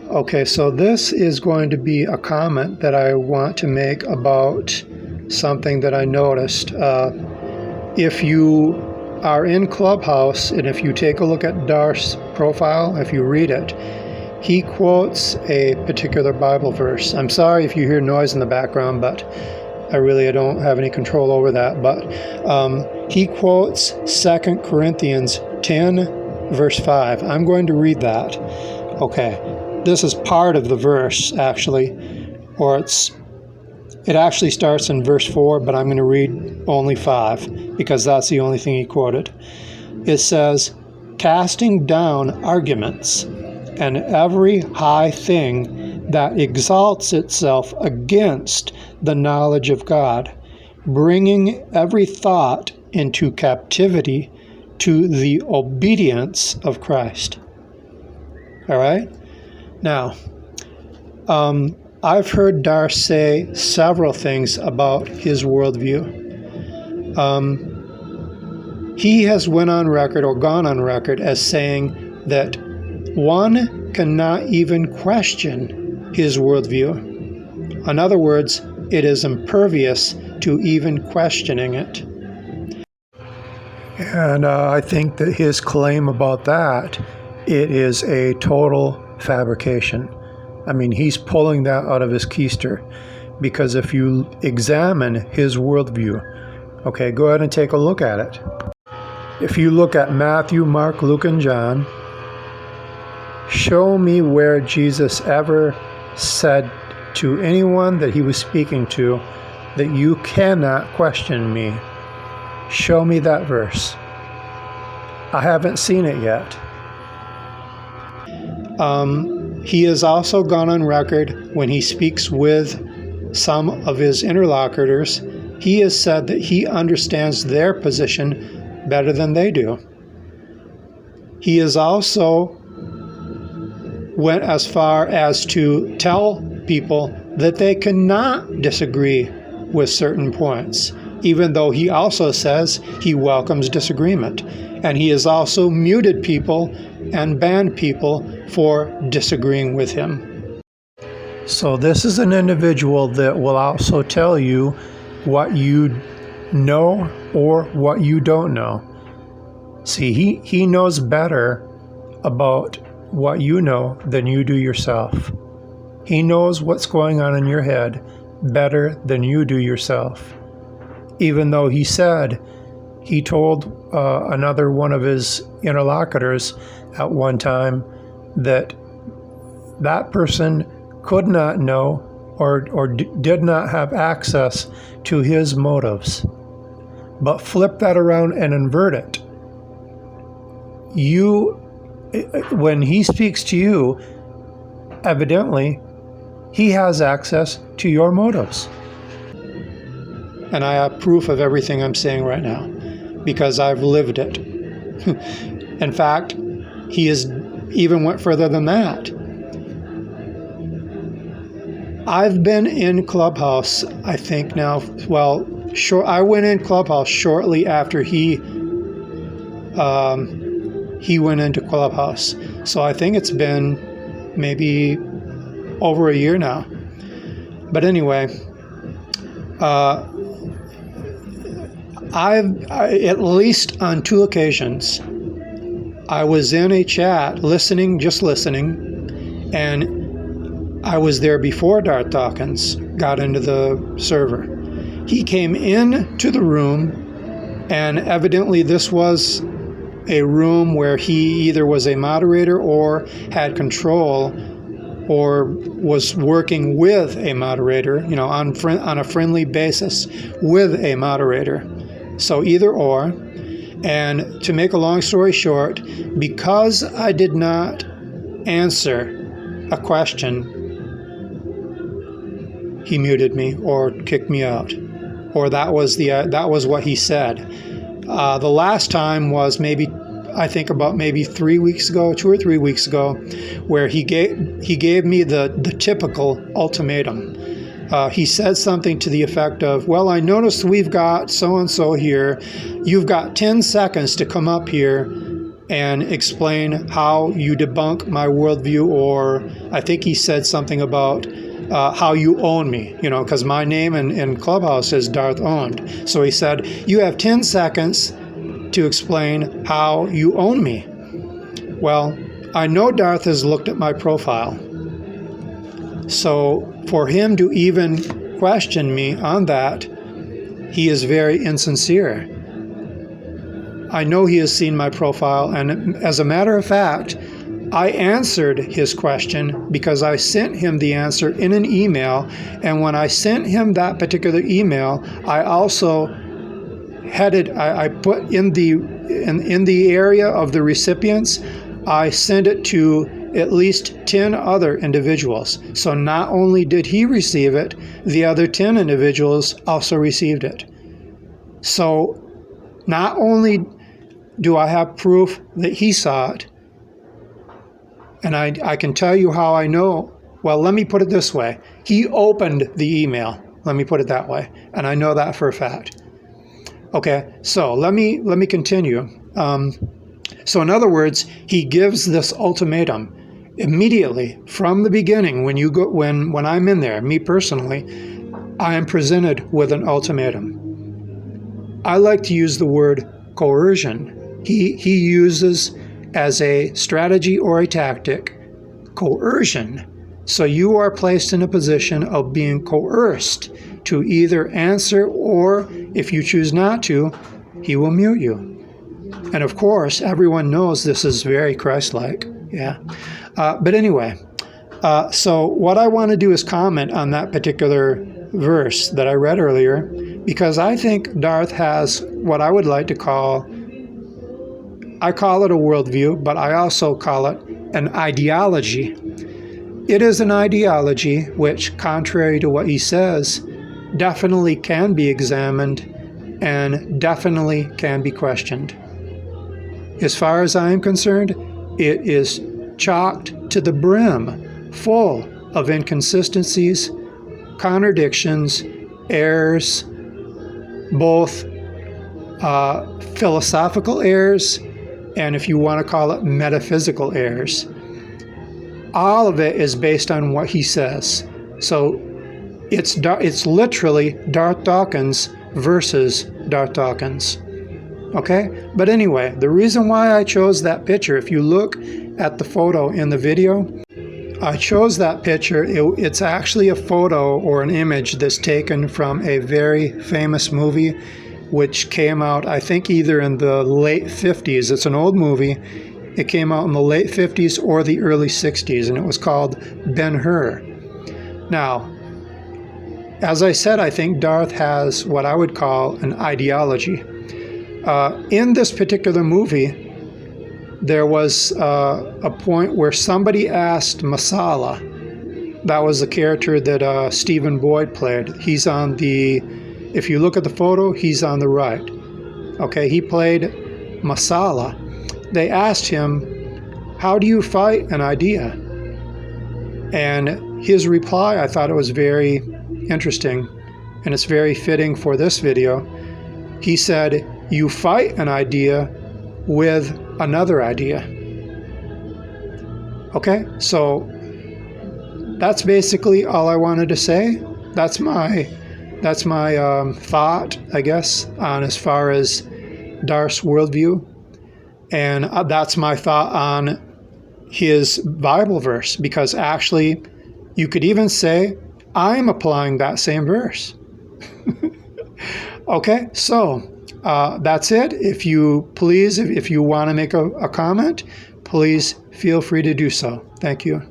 Okay, so this is going to be a comment that I want to make about something that I noticed. If you are in Clubhouse, and if you take a look at Darth's profile, if you read it, he quotes a particular Bible verse. I'm sorry if you hear noise in the background, but I don't have any control over that. But he quotes 2 Corinthians 10, verse 5. I'm going to read that. Okay, this is part of the verse, actually, or it actually starts in verse 4, but I'm going to read only 5 because that's the only thing he quoted. It says, casting down arguments and every high thing that exalts itself against the knowledge of God, bringing every thought into captivity to the obedience of Christ. All right? Now, I've heard Darth say several things about his worldview. He has gone on record as saying that one cannot even question his worldview. In other words, it is impervious to even questioning it. And I think that his claim about that, it is a total fabrication. I mean, he's pulling that out of his keister, because if you examine his worldview, okay, go ahead and take a look at it. If you look at Matthew, Mark, Luke, and John, show me where Jesus ever said to anyone that he was speaking to that you cannot question me. Show me that verse. I haven't seen it yet. He has also gone on record when he speaks with some of his interlocutors. He has said that he understands their position better than they do. He has also went as far as to tell people that they cannot disagree with certain points, even though he also says he welcomes disagreement. And he has also muted people and banned people for disagreeing with him. So this is an individual that will also tell you what you know or what you don't know. See, he knows better about what you know than you do yourself. He knows what's going on in your head better than you do yourself. Even though he told another one of his interlocutors at one time that that person could not know or did not have access to his motives. But flip that around and invert it. When he speaks to you, evidently, he has access to your motives. And I have proof of everything I'm saying right now, because I've lived it. In fact, he has even went further than that. I've been in Clubhouse, I think now, I went in Clubhouse shortly after he went into Clubhouse. So I think it's been maybe over a year now. But anyway, at least on 2 occasions, I was in a chat just listening, and I was there before Darth Dawkins got into the server. He came into the room, and evidently this was a room where he either was a moderator or had control or was working with a moderator, on a friendly basis with a moderator. So either or. And to make a long story short, because I did not answer a question, he muted me or kicked me out. Or that was what he said. The last time was I think about 3 weeks ago, 2 or 3 weeks ago, where he gave me the typical ultimatum. He said something to the effect of, well, I noticed we've got so-and-so here. You've got 10 seconds to come up here and explain how you debunk my worldview, or I think he said something about how you own me, because my name in Clubhouse is Darth Owned. So he said, you have 10 seconds to explain how you own me. Well, I know Darth has looked at my profile. So for him to even question me on that, he is very insincere. I know he has seen my profile, and as a matter of fact, I answered his question because I sent him the answer in an email, and when I sent him that particular email, I also I put in the area of the recipients, I sent it to at least 10 other individuals. So not only did he receive it, the other 10 individuals also received it. So not only do I have proof that he saw it, and I can tell you how I know. Well, let me put it this way. He opened the email. Let me put it that way. And I know that for a fact. Okay, so let me continue. So in other words, he gives this ultimatum immediately from the beginning. When I'm in there, me personally, I am presented with an ultimatum. I like to use the word coercion. He uses as a strategy or a tactic coercion. So you are placed in a position of being coerced to either answer, or if you choose not to, he will mute you. And of course, everyone knows this is very Christ-like. Yeah. But anyway, so what I want to do is comment on that particular verse that I read earlier, because I think Darth has what I would like to call, I call it a worldview, but I also call it an ideology. It is an ideology which, contrary to what he says, definitely can be examined and definitely can be questioned. As far as I am concerned, it is chocked to the brim, full of inconsistencies, contradictions, errors, both philosophical errors, and if you want to call it metaphysical errors. All of it is based on what he says. So it's literally Darth Dawkins versus Darth Dawkins. Okay? But anyway, the reason why I chose that picture, if you look at the photo in the video, I chose that picture. It's actually a photo or an image that's taken from a very famous movie which came out, I think, either in the late 50s. It's an old movie. It came out in the late 50s or the early 60s, and it was called Ben-Hur. Now, as I said, I think Darth has what I would call an ideology. In this particular movie, there was a point where somebody asked Masala, that was the character that Stephen Boyd played. He's on the, if you look at the photo, he's on the right. Okay, he played Masala. They asked him, how do you fight an idea? And his reply, I thought it was very interesting, and it's very fitting for this video. He said, you fight an idea with another idea. Okay, so that's basically all I wanted to say. That's my thought, I guess, on as far as Darth's worldview. And that's my thought on his Bible verse, because actually you could even say I'm applying that same verse. Okay, so that's it. If you want to make a comment, please feel free to do so. Thank you.